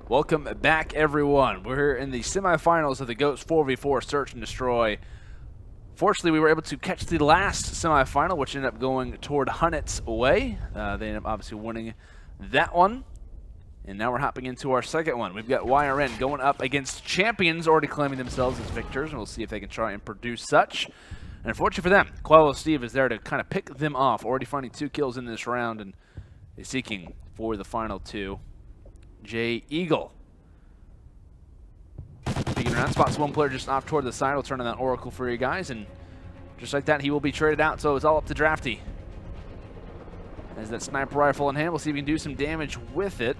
Welcome back, everyone. We're in the semifinals of the GOATS 4v4 Search and Destroy. Fortunately, we were able to catch the last semifinal, which ended up going toward Hunnit's way. They ended up obviously winning that one. And now we're hopping into our second one. We've got whyRN going up against champions already claiming themselves as victors, and we'll see if they can try and produce such. And unfortunately for them, Quavo Steve is there to kind of pick them off, already finding 2 kills in this round and is seeking for the final 2. Jay Eagle. Peeking around, spots one player just off toward the side. We'll turn on that Oracle for you guys, and just like that, he will be traded out, so it's all up to Drafty. As that sniper rifle in hand, we'll see if we can do some damage with it.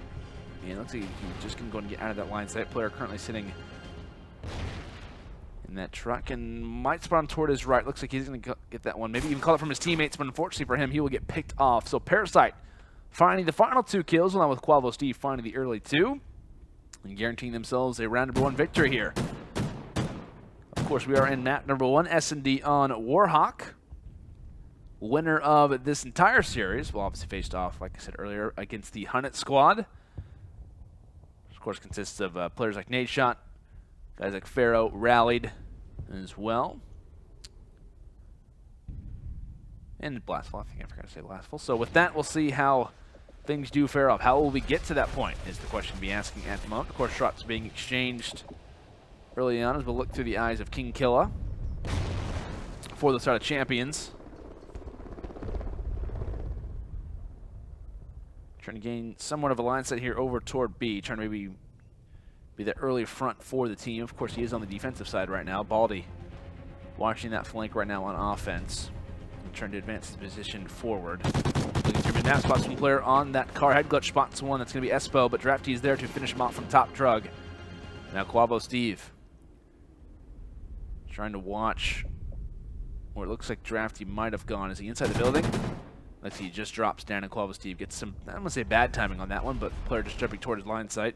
And looks like he's just going to go and get out of that line sight. Player currently sitting in that truck and might spawn toward his right. Looks like he's going to get that one. Maybe even call it from his teammates, but unfortunately for him, he will get picked off. So Parasite finding the final 2 kills, along with Quavo Steve finding the early 2, and guaranteeing themselves a round number 1 victory here. Of course, we are in map number 1, S&D on Warhawk. Winner of this entire series will obviously faced off, like I said earlier, against the Hunnit squad. Which of course consists of players like Nadeshot, guys like Pharaoh, Rallied as well. And Blastful, I think I forgot to say Blastful. So with that, we'll see how things do fare off. How will we get to that point is the question to be asking at the moment. Of course, shots being exchanged early on as we'll look through the eyes of King Killa for the side of champions. Trying to gain somewhat of a line set here over toward B, trying to maybe be the early front for the team. Of course, he is on the defensive side right now. Baldy watching that flank right now on offense. Trying to advance his position forward. Looking through mid-map, spots one player on that car. Head glitch spots one. That's going to be Espo, but Drafty is there to finish him off from top drug. Now Quavo Steve trying to watch where it looks like Drafty might have gone. Is he inside the building? Let's see, he just drops down, and Quavo Steve gets some, I don't want to say bad timing on that one, but player just jumping toward his line sight.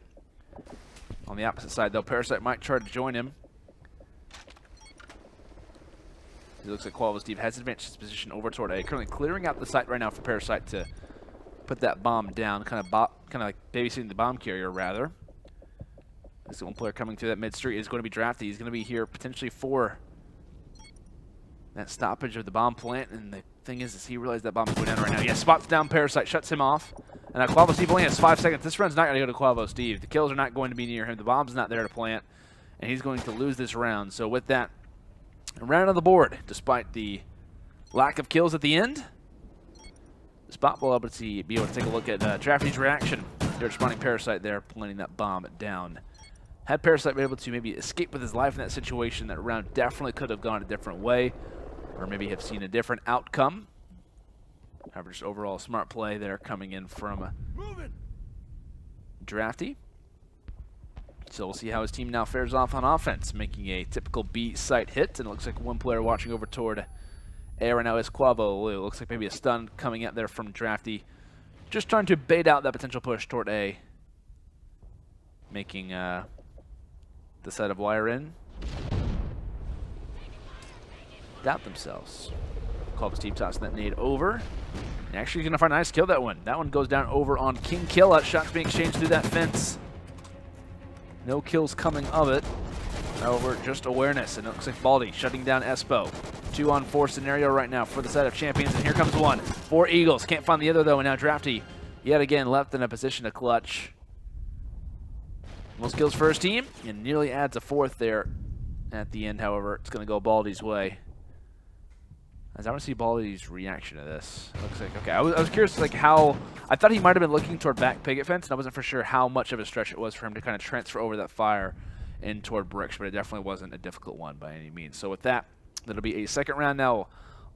On the opposite side, though, Parasite might try to join him. It looks like Quavo Steve has advanced his position over toward A. Currently clearing out the site right now for Parasite to put that bomb down, kind of like babysitting the bomb carrier, rather. This one player coming through that mid street is going to be Drafty. He's going to be here potentially for that stoppage of the bomb plant. And the thing is he realized that bomb is going down right now. Yeah, spots down Parasite, shuts him off. And now Quavo Steve only has 5 seconds. This run's not going to go to Quavo Steve. The kills are not going to be near him. The bomb's not there to plant. And he's going to lose this round. So with that, a round on the board, despite the lack of kills at the end. Spot will be able to take a look at Drafty's reaction. They're spawning Parasite there, planting that bomb down. Had Parasite been able to maybe escape with his life in that situation, that round definitely could have gone a different way, or maybe have seen a different outcome. However, just overall smart play there coming in from Drafty. So we'll see how his team now fares off on offense, making a typical B site hit, and it looks like one player watching over toward A right now is Quavo. It looks like maybe a stun coming out there from Drafty, just trying to bait out that potential push toward A, making the side of whyRN doubt themselves. Quavo Steve tossing that nade over, and actually going to find a nice kill that one. That one goes down over on King Killa. Shots being exchanged through that fence. No kills coming of it. However, just awareness. And it looks like Baldy shutting down Espo. 2-on-4 scenario right now for the side of champions. And here comes one for Eagles. Can't find the other, though. And now Drafty, yet again, left in a position to clutch. Most kills for his team. And nearly adds a 4th there at the end. However, it's going to go Baldy's way. As I want to see Baldy's reaction to this. Looks like, okay, I was curious like how, I thought he might have been looking toward back picket fence, and I wasn't for sure how much of a stretch it was for him to kind of transfer over that fire in toward bricks, but it definitely wasn't a difficult one by any means. So with that, that'll be a second round now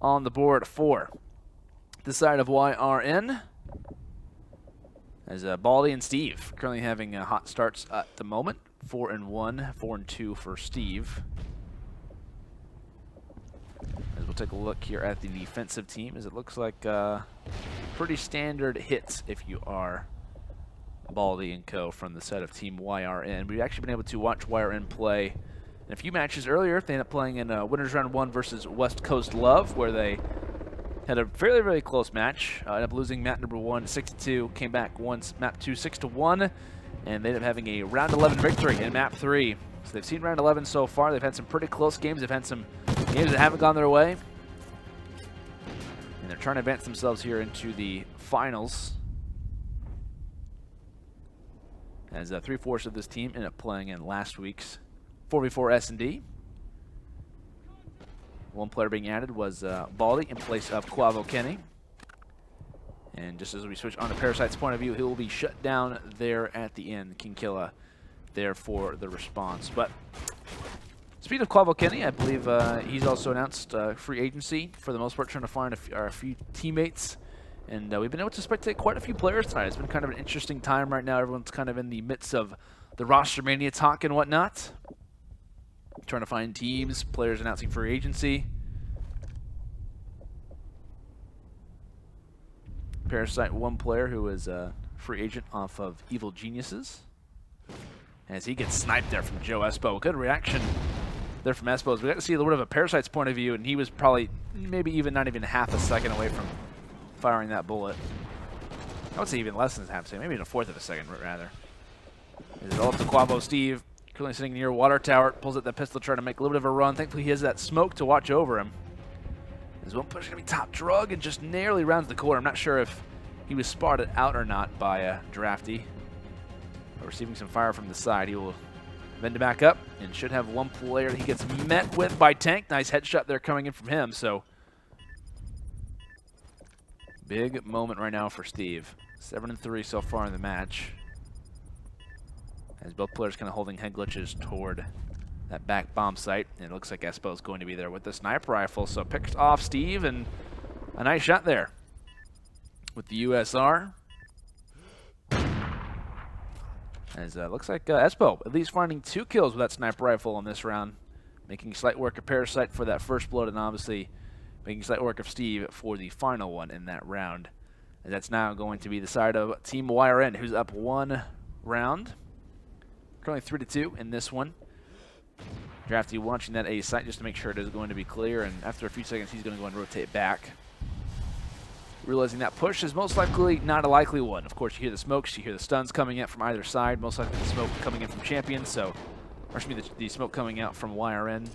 on the board for the side of whyRN. As Baldy and Steve currently having hot starts at the moment. 4-1, 4-2 for Steve. As we'll take a look here at the defensive team, as it looks like pretty standard hits if you are Baldy and co from the set of Team whyRN. We've actually been able to watch whyRN play in a few matches earlier. They ended up playing in Winners Round 1 versus West Coast Love, where they had a very close match. Ended up losing map number 1 6-2, came back once map 2 6-1, And they end up having a round 11 victory in map 3. So they've seen round 11 so far. They've had some pretty close games. They've had some games that haven't gone their way. And they're trying to advance themselves here into the finals. As 3/4 of this team ended up playing in last week's 4v4 S&D. One player being added was Baldy in place of Quavo Kenny. And just as we switch on to Parasite's point of view, he will be shut down there at the end. King Killa there for the response. But speaking of Quavo Kenny, I believe he's also announced free agency for the most part, trying to find a few teammates. And we've been able to spectate quite a few players tonight. It's been kind of an interesting time right now. Everyone's kind of in the midst of the roster mania talk and whatnot. Trying to find teams, players announcing free agency. Parasite, one player who is a free agent off of Evil Geniuses. As he gets sniped there from Joe Espo. Good reaction there from Espo. We got to see a little bit of a Parasite's point of view, and he was probably maybe even not even half a second away from firing that bullet. I would say even less than half a second, maybe in a fourth of a second rather. It's all up to Quavo Steve, currently sitting near water tower, pulls out that pistol, trying to make a little bit of a run. Thankfully he has that smoke to watch over him. His one push going to be top drug and just narrowly rounds the corner. I'm not sure if he was spotted out or not by Drafty. But receiving some fire from the side, he will bend back up and should have one player that he gets met with by Tank. Nice headshot there coming in from him. So big moment right now for Steve. 7-3 so far in the match. As both players kind of holding head glitches toward that back bomb site. And it looks like Espo is going to be there with the sniper rifle. So picks off Steve, and a nice shot there with the USR. As looks like Espo at least finding 2 kills with that sniper rifle in this round. Making slight work of Parasite for that first blood, and obviously making slight work of Steve for the final one in that round. And that's now going to be the side of Team whyRN, who's up 1 round. Currently 3-2 in this one. Drafty watching that A site just to make sure it is going to be clear, and after a few seconds he's going to go and rotate back. Realizing that push is most likely not a likely one. Of course, you hear the smokes, you hear the stuns coming in from either side. Most likely the smoke coming in from Champions, so or should be the smoke coming out from whyRN.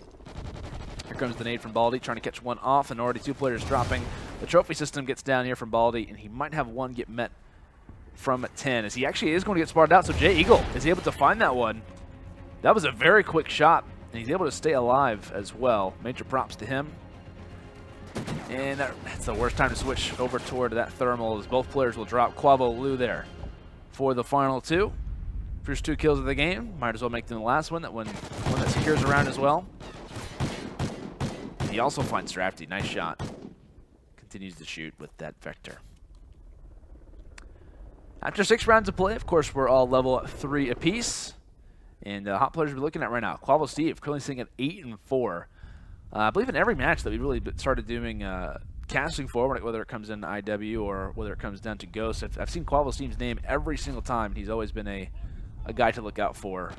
Here comes the nade from Baldy, trying to catch one off, and already 2 players dropping. The trophy system gets down here from Baldy, and he might have one get met from 10, as he actually is going to get spotted out. So Jay Eagle is able to find that one. That was a very quick shot, and he's able to stay alive as well. Major props to him. And that's the worst time to switch over toward that thermal, as both players will drop. Quavo Lou there for the final 2. First 2 kills of the game. Might as well make them the last one. That one that secures around as well. And he also finds Drafty. Nice shot. Continues to shoot with that Vector. After 6 rounds of play, of course, we're all level 3 apiece. And hot players we're looking at right now. Quavo Steve currently sitting at 8-4. I believe in every match that we really started doing casting for, whether it comes in IW or whether it comes down to Ghost, I've seen Quavo Steve's name every single time. He's always been a guy to look out for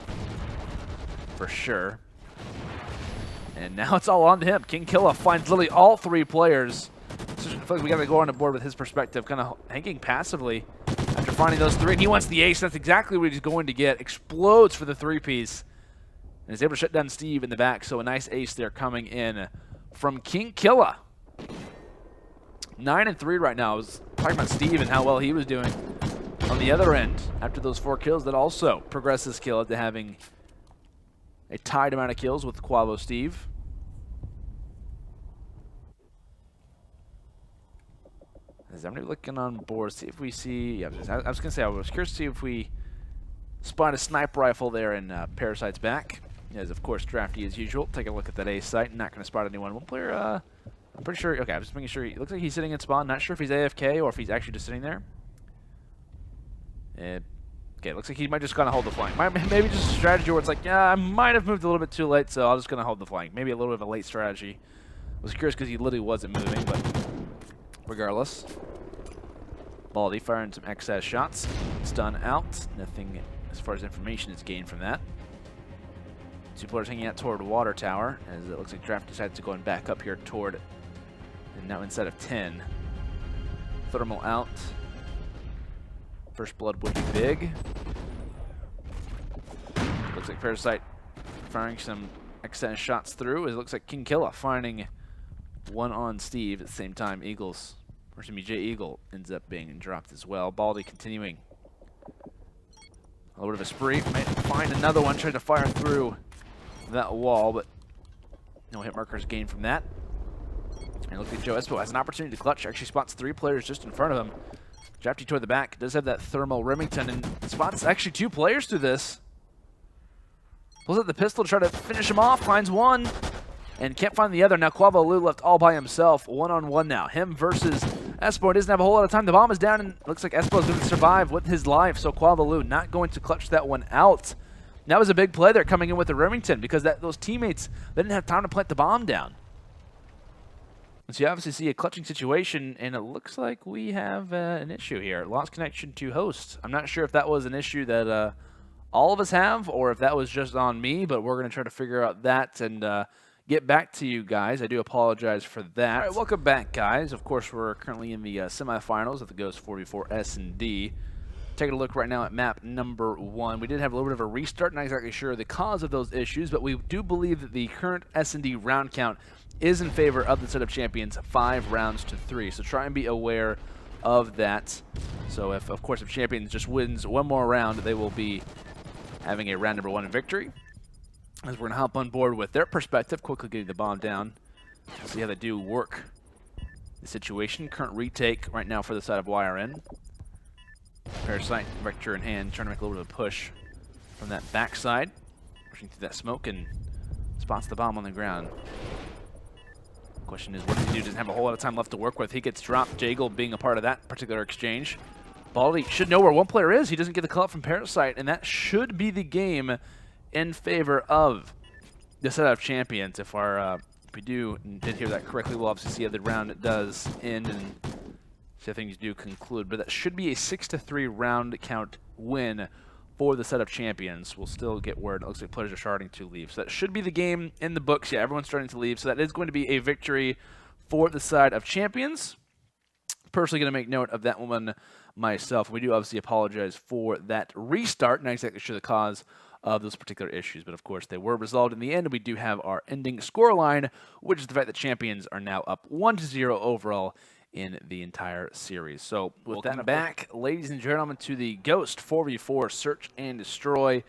sure. And now it's all on to him. King Killa finds literally all 3 players. So I feel like we got to go on the board with his perspective, kind of hanging passively after finding those 3. And he wants the ace. That's exactly what he's going to get. Explodes for the 3-piece. And is able to shut down Steve in the back. So a nice ace there coming in from King Killa. 9-3 right now. I was talking about Steve and how well he was doing on the other end. After those 4 kills, that also progresses Killa to having a tied amount of kills with Quavo Steve. As I'm looking on board, see if we see. Yeah, I was gonna say I was curious to see if we spot a sniper rifle there in Parasite's back. As of course Drafty as usual. Take a look at that A site. Not gonna spot anyone. One player. I'm pretty sure. Okay, I'm just making sure. It looks like he's sitting in spawn. Not sure if he's AFK or if he's actually just sitting there. Okay, looks like he might just kind of hold the flank. Maybe just a strategy where it's like, yeah, I might have moved a little bit too late, so I'm just gonna hold the flank. Maybe a little bit of a late strategy. I was curious because he literally wasn't moving, but regardless. Baldy firing some excess shots. Stun out. Nothing as far as information is gained from that. 2 players hanging out toward water tower, as it looks like Draft decides to go and back up here toward, and now instead of 10. Thermal out. First blood would be big. Looks like Parasite firing some excess shots through. It looks like King Killa finding one on Steve at the same time. Eagles, or excuse me, Jay Eagle ends up being dropped as well. Baldy continuing a little bit of a spree. Might find another one, trying to fire through that wall, but no hit markers gained from that. And look at Joe Espo has an opportunity to clutch. Actually spots 3 players just in front of him. Drafty toward the back. Does have that thermal Remington and spots actually 2 players through this. Pulls out the pistol to try to finish him off. Finds one and can't find the other. Now Quavo Lou left all by himself. 1-on-1 now. Him versus Espo. He doesn't have a whole lot of time. The bomb is down and looks like Espo is going to survive with his life. So Quavo Lou not going to clutch that one out. That was a big play there coming in with the Remington because those teammates, they didn't have time to plant the bomb down. And so you obviously see a clutching situation, and it looks like we have an issue here. Lost connection to host. I'm not sure if that was an issue that all of us have or if that was just on me, but we're going to try to figure out that and get back to you guys. I do apologize for that. All right, welcome back, guys. Of course, we're currently in the semifinals of the Ghost 4v4 S&D. Taking a look right now at map number 1. We did have a little bit of a restart. Not exactly sure the cause of those issues, but we do believe that the current S&D round count is in favor of the setup champions, 5 rounds to 3. So try and be aware of that. So if, of course, if champions just wins one more round, they will be having a round number 1 victory. As we're going to hop on board with their perspective, quickly getting the bomb down. See how they do work the situation. Current retake right now for the side of whyRN. Parasite, Vector in hand, trying to make a little bit of a push from that backside. Pushing through that smoke and spots the bomb on the ground. Question is, what does he do? Doesn't have a whole lot of time left to work with. He gets dropped. Jagle being a part of that particular exchange. Baldy should know where one player is. He doesn't get the call up from Parasite, and that should be the game in favor of the set of champions. If we did hear that correctly, we'll obviously see how the round does end and see how things do conclude. But that should be a 6-3 round count win for the set of champions. We'll still get word. It looks like players are starting to leave. So that should be the game in the books. Yeah, everyone's starting to leave. So that is going to be a victory for the side of champions. Personally going to make note of that one myself. We do obviously apologize for that restart. Not exactly sure the cause of those particular issues, but of course they were resolved in the end. We do have our ending scoreline, which is the fact that champions are now up 1-0 overall in the entire series. So with that back, ladies and gentlemen, to the Ghost 4v4 Search and Destroy.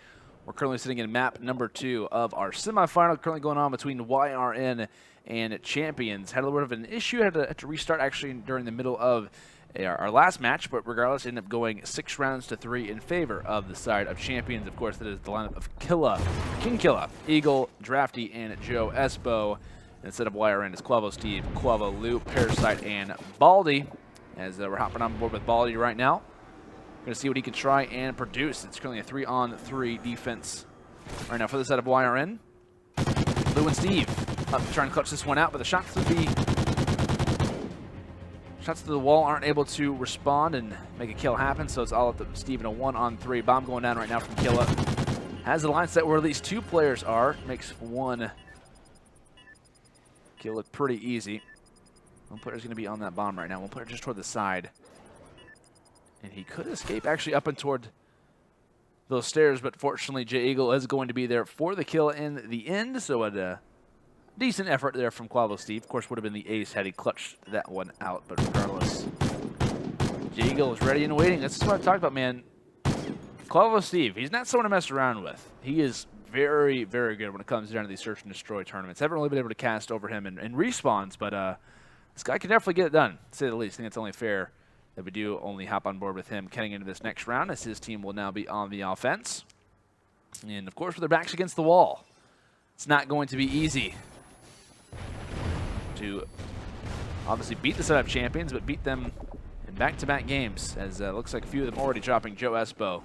We're currently sitting in map number 2 of our semifinal, currently going on between whyRN and Champions. Had a little bit of an issue, had to restart actually during the middle of our last match, but regardless, ended up going 6 rounds to 3 in favor of the side of Champions. Of course, that is the lineup of King Killa, Eagle, Drafty, and Joe Espo. Instead of whyRN is Quavo Steve, Quavo Lou, Parasite, and Baldy. As we're hopping on board with Baldy right now. Going to see what he can try and produce. It's currently a 3-on-3 defense right now for the set of whyRN. Lou and Steve up to try and clutch this one out, but the shots to the wall aren't able to respond and make a kill happen, so it's all up to Steve in a 1-on-3. Bomb going down right now from Killa. Has the line set where at least 2 players are. Makes one kill look pretty easy. One player's going to be on that bomb right now. One player just toward the side. And he could escape actually up and toward those stairs, but fortunately Jay Eagle is going to be there for the kill in the end. So a decent effort there from Quavo Steve. Of course, would have been the ace had he clutched that one out, but regardless, Jay Eagle is ready and waiting. This is what I talked about, man. Quavo Steve, he's not someone to mess around with. He is very, very good when it comes down to these search and destroy tournaments. Haven't really been able to cast over him in respawns, but this guy can definitely get it done, to say the least. I think it's only fair that we do only hop on board with him heading into this next round, as his team will now be on the offense. And, of course, with their backs against the wall, it's not going to be easy to obviously beat the setup champions, but beat them in back-to-back games, as it looks like a few of them already dropping. Joe Espo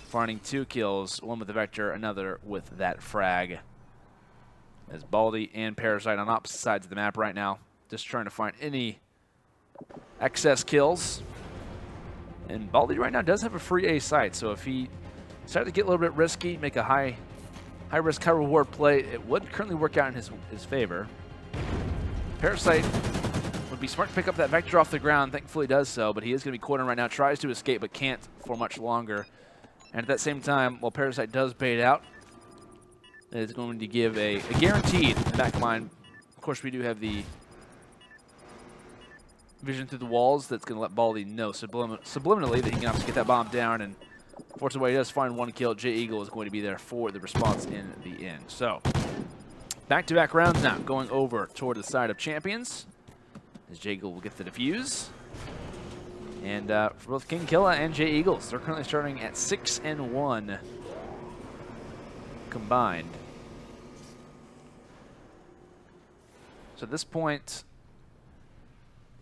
finding 2 kills, one with the Vector, another with that frag. As Baldy and Parasite on opposite sides of the map right now, just trying to find any excess kills. And Baldy right now does have a free A site, so if he decided to get a little bit risky, make a high risk, high reward play, it would currently work out in his favor. Parasite would be smart to pick up that Vector off the ground. Thankfully does so, but he is going to be cornered right now. Tries to escape, but can't for much longer. And at that same time, while Parasite does bait out, is going to give a guaranteed in the back line. Of course, we do have the vision through the walls that's going to let Baldy know subliminally that he can obviously get that bomb down. And fortunately, he does find one kill. Jay Eagle is going to be there for the response in the end. So, back-to-back rounds now, going over toward the side of champions. As Jay Eagle will get the defuse. And for both King Killa and Jay Eagles, they're currently starting at 6-1 combined. So at this point,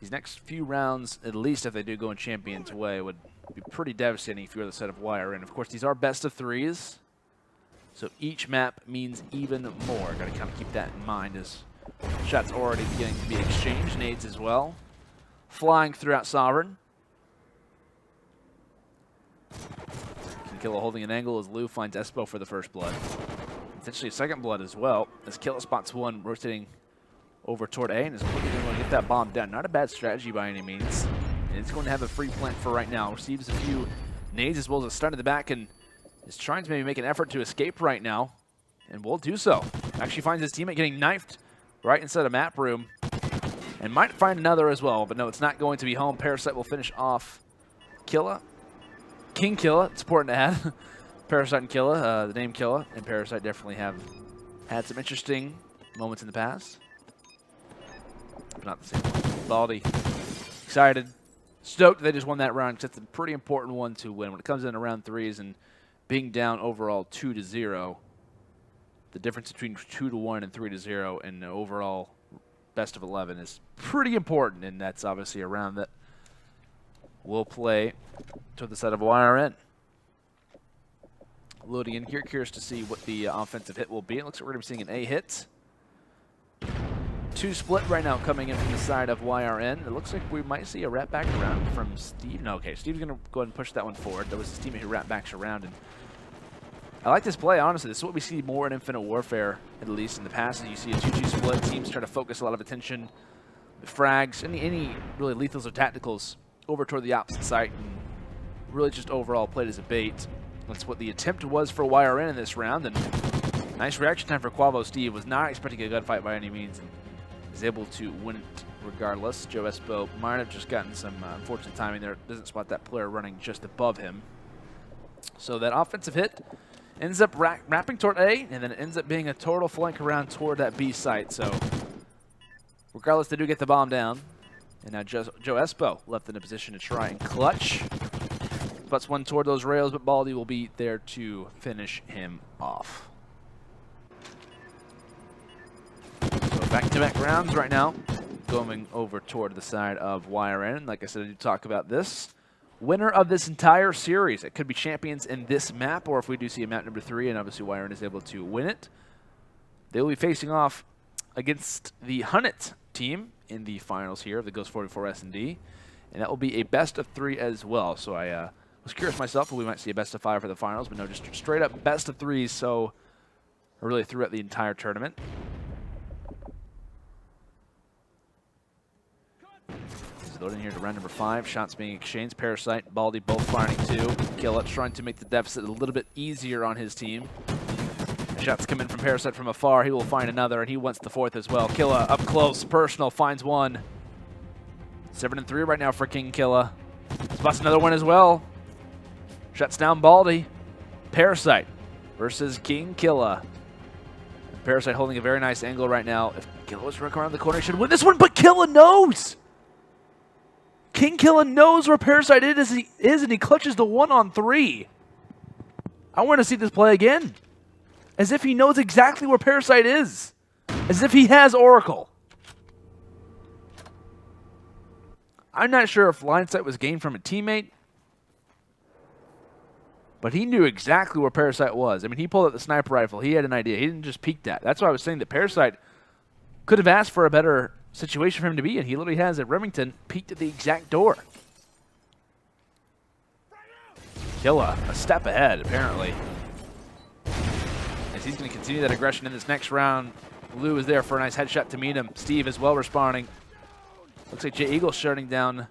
these next few rounds, at least if they do go in Champions' way, would be pretty devastating if you're the set of whyRN. Of course, these are best of threes, so each map means even more. Got to kind of keep that in mind as shots already beginning to be exchanged, nades as well. Flying throughout Sovereign. Killa holding an angle as Lou finds Espo for the first blood. Essentially a second blood as well, as Killa spots one, rotating over toward A, and is quickly going to get that bomb down. Not a bad strategy by any means. And it's going to have a free plant for right now. Receives a few nades as well as a stun in the back, and is trying to maybe make an effort to escape right now, and will do so. Actually finds his teammate getting knifed right inside a map room, and might find another as well, but no, it's not going to be home. Parasite will finish off Killa. King Killa, it's important to add. Parasite and Killa, the name Killa and Parasite definitely have had some interesting moments in the past. But not the same. Baldy, excited, stoked they just won that round, because it's a pretty important one to win. When it comes into round threes and being down overall 2-0, the difference between 2-1 and 3-0 and the overall best of 11 is pretty important, and that's obviously a round that will play to the set of whyRN. Loading in here, curious to see what the offensive hit will be. It looks like we're going to be seeing an A hit. 2 split right now coming in from the side of whyRN. It looks like we might see a wrap back around from Steve. No, okay, Steve's going to go ahead and push that one forward. That was his teammate who wrap backs around. And I like this play, honestly. This is what we see more in Infinite Warfare, at least in the past. You see a 2-2 split. Teams try to focus a lot of attention, frags, any really lethals or tacticals over toward the opposite site, and really just overall played as a bait. That's what the attempt was for whyRN in this round, and nice reaction time for Quavo Steve. Was not expecting a gunfight by any means, and is able to win it regardless. Joe Espo might have just gotten some unfortunate timing there. Doesn't spot that player running just above him. So that offensive hit ends up wrapping toward A, and then it ends up being a total flank around toward that B site. So regardless, they do get the bomb down. And now Joe Espo left in a position to try and clutch. Butts one toward those rails, but Baldy will be there to finish him off. So back-to-back rounds right now, going over toward the side of whyRN. Like I said, I need to talk about this. Winner of this entire series. It could be champions in this map, or if we do see a map number 3, and obviously whyRN is able to win it, they will be facing off against the Hunnet team in the finals here of the Ghost 44 S&D, and that will be a best of 3 as well. So I was curious myself if we might see a best of 5 for the finals, but no, just straight up best of 3s, so really throughout the entire tournament. He's loading here to round number 5. Shots being exchanged. Parasite, Baldy both firing 2. Killa trying to make the deficit a little bit easier on his team. Shots come in from Parasite from afar. He will find another, and he wants the 4th as well. Killa up close, personal, finds one. 7-3 right now for King Killa. Spots another one as well. Shuts down Baldy. Parasite versus King Killa. Parasite holding a very nice angle right now. If Killa was running around the corner, he should win this one, but Killa knows! King Killa knows where Parasite is, and he clutches the 1-on-3. I want to see this play again. As if he knows exactly where Parasite is. As if he has Oracle. I'm not sure if line sight was gained from a teammate, but he knew exactly where Parasite was. I mean, he pulled out the sniper rifle. He had an idea. He didn't just peek that. That's why I was saying that Parasite could have asked for a better situation for him to be in. He literally has at Remington peeked at the exact door. Killa a step ahead, apparently. As he's going to continue that aggression in this next round. Lou is there for a nice headshot to meet him. Steve as well responding. Looks like Jay Eagle shutting down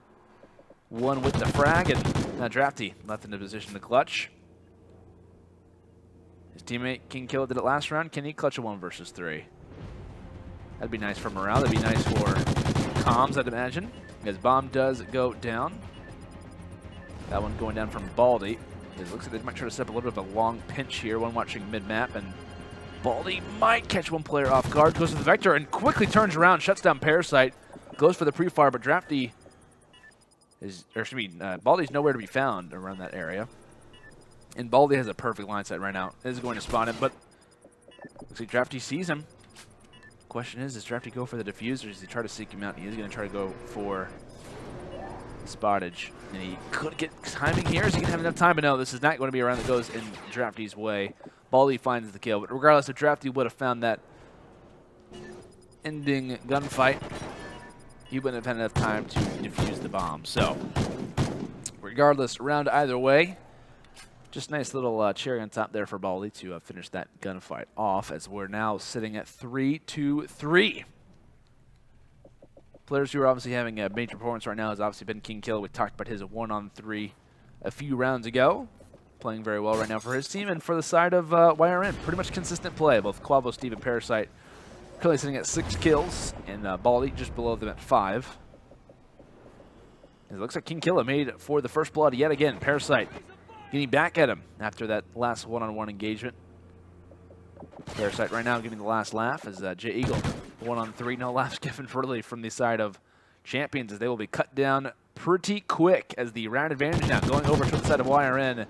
one with the frag, and now Drafty left in the position to clutch. His teammate King Killa did it last round. Can he clutch a 1 versus 3? That'd be nice for morale. That'd be nice for comms, I'd imagine, as bomb does go down. That one going down from Baldy. It looks like they might try to set up a little bit of a long pinch here. One watching mid-map, and Baldy might catch one player off guard. Goes to the Vector and quickly turns around, shuts down Parasite. Goes for the pre-fire, but Drafty is, or excuse me, Baldy's nowhere to be found around that area. And Baldy has a perfect line set right now. Is going to spot him, but looks like Drafty sees him. Question is, does Drafty go for the diffuser, or does he try to seek him out? He is going to try to go for spottage. And he could get timing here. Is he going to have enough time? But no, this is not going to be a round that goes in Drafty's way. Baldy finds the kill. But regardless, if Drafty would have found that ending gunfight, he wouldn't have had enough time to defuse the bomb. So, regardless, round either way, just nice little cherry on top there for Baldy to finish that gunfight off, as we're now sitting at 3-2-3. Players who are obviously having a major performance right now has obviously been King Killa. We talked about his 1-on-3 a few rounds ago. Playing very well right now for his team, and for the side of whyRN, pretty much consistent play. Both Quavo, Steve, and Parasite currently sitting at 6 kills, and Baldy just below them at 5. It looks like King Killa made for the first blood yet again. Parasite getting back at him after that last one-on-one engagement. Parasite right now giving the last laugh as J Eagle 1-on-3. No laughs given really from the side of Champions, as they will be cut down pretty quick as the round advantage now going over to the side of whyRN.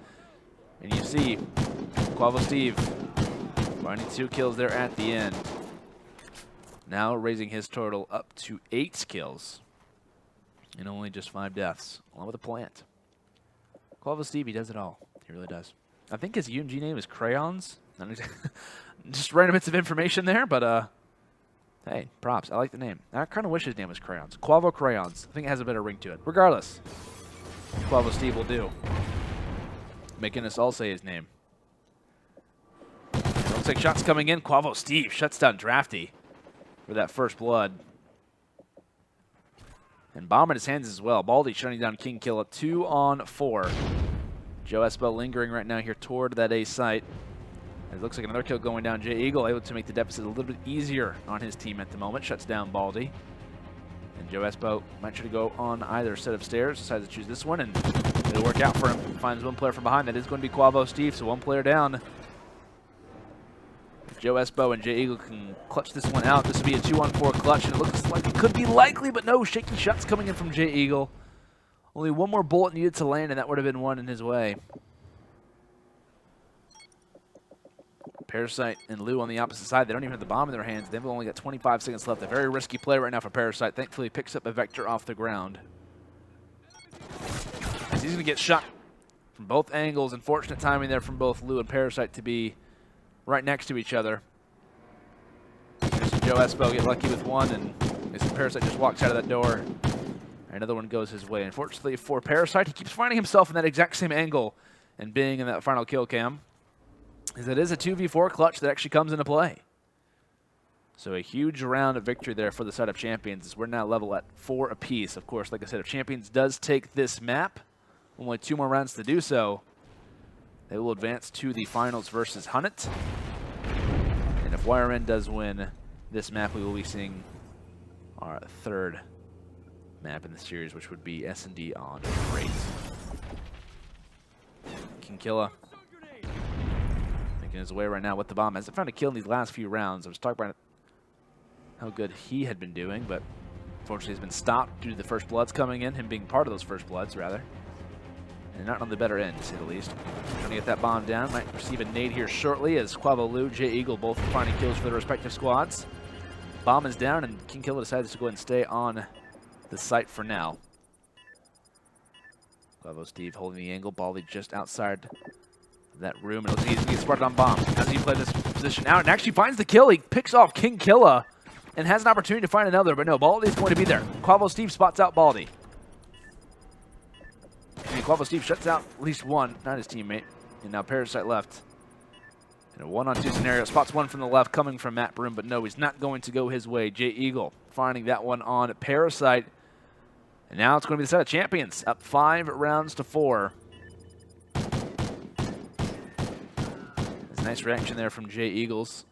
And you see Quavo Steve finding 2 kills there at the end. Now raising his total up to 8 kills and only just 5 deaths, along with a plant. Quavo Steve, he does it all. He really does. I think his UMG name is Crayons. Just random bits of information there, but hey, props. I like the name. I kind of wish his name was Crayons. Quavo Crayons. I think it has a better ring to it. Regardless, Quavo Steve will do. Making us all say his name. Looks like shots coming in. Quavo Steve shuts down Drafty for that first blood. And bomb in his hands as well. Baldy shutting down King Killa 2-on-4. Joe Espo lingering right now here toward that A site. It looks like another kill going down. J Eagle able to make the deficit a little bit easier on his team at the moment. Shuts down Baldy. And Joe Espo might try to go on either set of stairs. Decides to choose this one, and it'll work out for him. Finds one player from behind. That is going to be Quavo Steve, so one player down. If Joe Espo and J Eagle can clutch this one out, this will be a 2-on-4 clutch, and it looks like it could be likely, but no. Shaky shots coming in from J Eagle. Only one more bullet needed to land, and that would have been one in his way. Parasite and Lou on the opposite side. They don't even have the bomb in their hands. They've only got 25 seconds left. A very risky play right now for Parasite. Thankfully, he picks up a Vector off the ground. As he's going to get shot from both angles. Unfortunate timing there from both Lou and Parasite to be right next to each other. There's Joe Espo get lucky with one, and Parasite just walks out of that door. Another one goes his way. Unfortunately for Parasite, he keeps finding himself in that exact same angle and being in that final kill cam. As it is a 2v4 clutch that actually comes into play. So a huge round of victory there for the side of Champions, as we're now level at 4 apiece. Of course, like I said, if Champions does take this map, only 2 more rounds to do so, they will advance to the finals versus Hunnit. And if whyRN does win this map, we will be seeing our 3rd map in the series, which would be S&D on Great. King Killa making his way right now with the bomb. Hasn't found a kill in these last few rounds. I was talking about how good he had been doing, but unfortunately has been stopped due to the first bloods coming in, him being part of those first bloods, rather. And not on the better end, to say the least. Trying to get that bomb down. Might receive a nade here shortly, as Quavo Lou, J Eagle both finding kills for their respective squads. Bomb is down, and King Killa decides to go ahead and stay on the site for now. Quavo Steve holding the angle. Baldy just outside that room. And it looks like he's going to get spotted on bomb. How does he play this position out? And actually finds the kill. He picks off King Killa and has an opportunity to find another. But no, Baldy's going to be there. Quavo Steve spots out Baldy. And Quavo Steve shuts out at least one, not his teammate. And now Parasite left. In a 1-on-2 scenario, spots one from the left coming from Matt Broom, but no, he's not going to go his way. J Eagle finding that one on Parasite. And now it's going to be the set of Champions, up 5 rounds to 4. As Nice reaction there from Jay Eagles.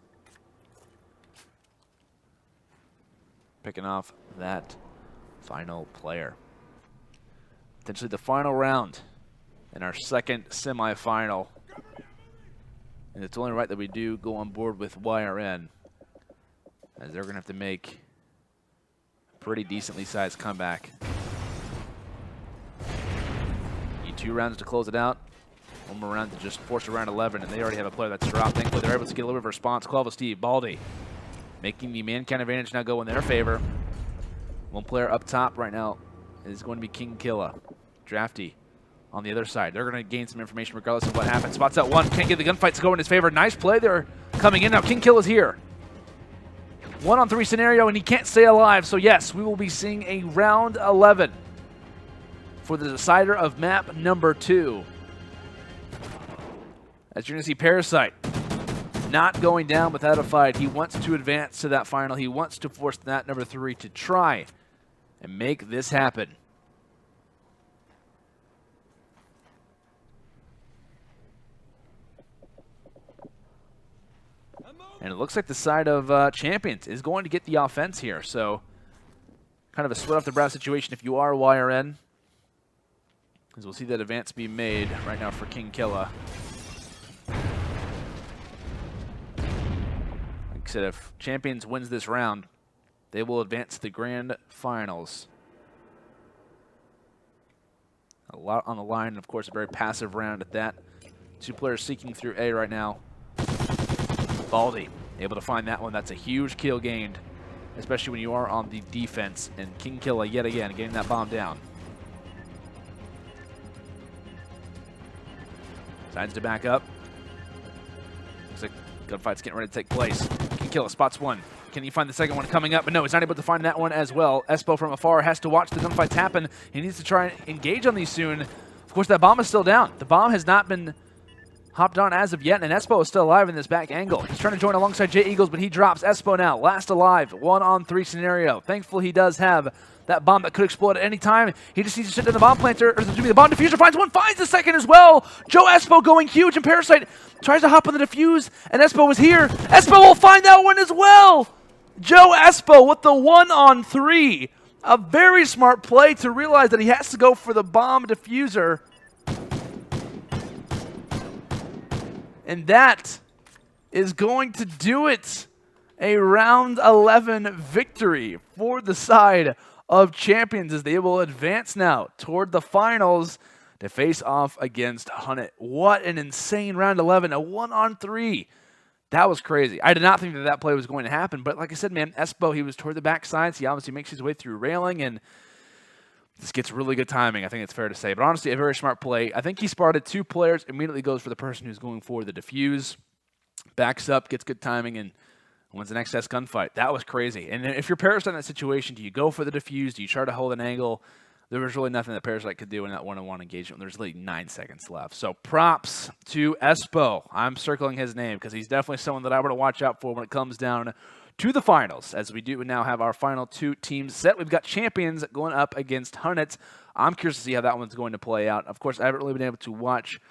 Picking off that final player. Potentially the final round in our second semifinal. And it's only right that we do go on board with whyRN, as they're going to have to make a pretty decently sized comeback. Need 2 rounds to close it out. One more round to just force a round 11, and they already have a player that's dropped. Thankfully, they're able to get a little bit of a response. Quavo Steve, Baldy, making the man count advantage now go in their favor. One player up top right now is going to be King Killa. Drafty on the other side. They're going to gain some information regardless of what happens. Spots out one. Can't get the gunfight to go in his favor. Nice play there coming in now. King Killa's here. 1-on-3 scenario, and he can't stay alive. So, yes, we will be seeing a round 11 for the decider of map number 2. As you're going to see Parasite not going down without a fight. He wants to advance to that final. He wants to force that number 3 to try and make this happen. And it looks like the side of Champions is going to get the offense here. So kind of a sweat off the brow situation if you are whyRN, as we'll see that advance be made right now for King Killa. Like I said, if Champions wins this round, they will advance to the grand finals. A lot on the line, and of course a very passive round at that. 2 players seeking through A right now. Baldy able to find that one. That's a huge kill gained, especially when you are on the defense. And King Killa yet again getting that bomb down. Decides to back up. Looks like gunfight's getting ready to take place. King Killa spots one. Can he find the second one coming up? But no, he's not able to find that one as well. Espo from afar has to watch the gunfights happen. He needs to try and engage on these soon. Of course, that bomb is still down. The bomb has not been hopped on as of yet, and Espo is still alive in this back angle. He's trying to join alongside Jay Eagles, but he drops. Espo now, last alive, 1-on-3 scenario. Thankfully, he does have that bomb that could explode at any time. He just needs to sit in the bomb planter, or the bomb diffuser finds one, finds the second as well. Joe Espo going huge, and Parasite tries to hop on the defuse, and Espo is here. Espo will find that one as well. Joe Espo with the 1-on-3. A very smart play to realize that he has to go for the bomb diffuser. And that is going to do it. A round 11 victory for the side of Champions, as they will advance now toward the finals to face off against Hunnet. What an insane round 11, a 1-on-3. That was crazy. I did not think that that play was going to happen, but like I said, man, Espo, he was toward the back sides. He obviously makes his way through railing, and this gets really good timing, I think it's fair to say. But honestly, a very smart play. I think he spotted 2 players, immediately goes for the person who's going for the defuse, backs up, gets good timing, and wins an excess gunfight. That was crazy. And if you're Parasite in that situation, do you go for the defuse? Do you try to hold an angle? There was really nothing that Parasite could do in that 1-on-1 engagement. There's like 9 seconds left. So props to Espo. I'm circling his name because he's definitely someone that I want to watch out for when it comes down to the finals, as we do now have our final 2 teams set. We've got Champions going up against Hunnet. I'm curious to see how that one's going to play out. Of course, I haven't really been able to watch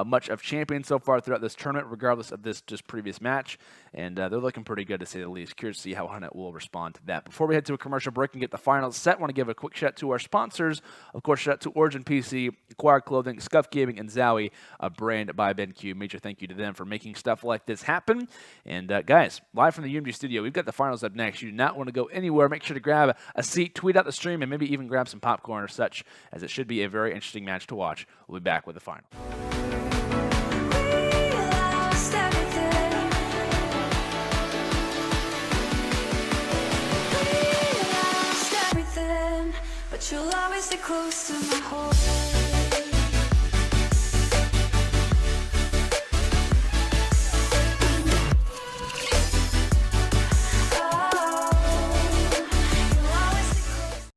much of Champions so far throughout this tournament, regardless of this just previous match, and they're looking pretty good, to say the least. Curious to see how Hunnet will respond to that. Before we head to a commercial break and get the finals set, I want to give a quick shout to our sponsors. Of course, shout out to Origin PC, Acquired Clothing, Scuff Gaming, and Zowie, a brand by BenQ. Major thank you to them for making stuff like this happen. And guys, live from the UMG studio, we've got the finals up next. You do not want to go anywhere. Make sure to grab a seat, tweet out the stream, and maybe even grab some popcorn or such, as it should be a very interesting match to watch. We'll be back with the final. But you'll always stay close to my heart.